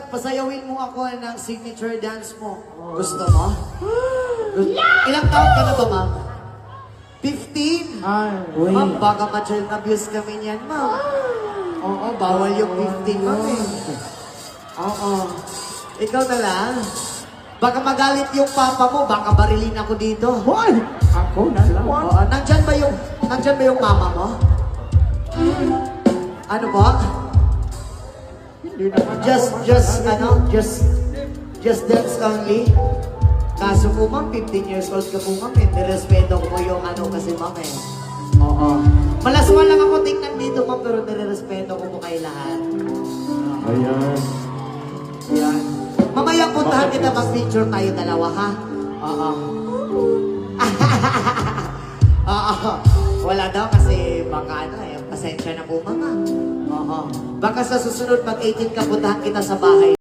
Pasayawin mo ako ng signature dance mo. Gusto mo? Ilang taon ka na ba, ma'am? 15? Ay, Ma'am, baka ma-child abuse kami niyan, ma'am. Oo, bawal yung 15, ma'am eh. Oo. Ikaw na lang. Baka magalit yung papa mo, baka barilin ako dito. Hoy! Ako na lang. Oo, nandyan ba yung mama mo? Ano po? Hindi naman Just dance only. Kaso po ma'am, 15 years old ka po ma'am, eh. Nirespeto ko po yung ano kasi ma'am eh. Oo. Malaswa lang ako tingnan dito ma'am, pero nirespeto ko po kay lahat. Ayan. Ayan. Mamaya puntahan kita, mag-picture tayo dalawa, ha? Oo. Oo. Wala daw kasi baka ano eh, pasensya na po mama. Oo. Baka sa susunod pag 18 ka, puntahan kita sa bahay.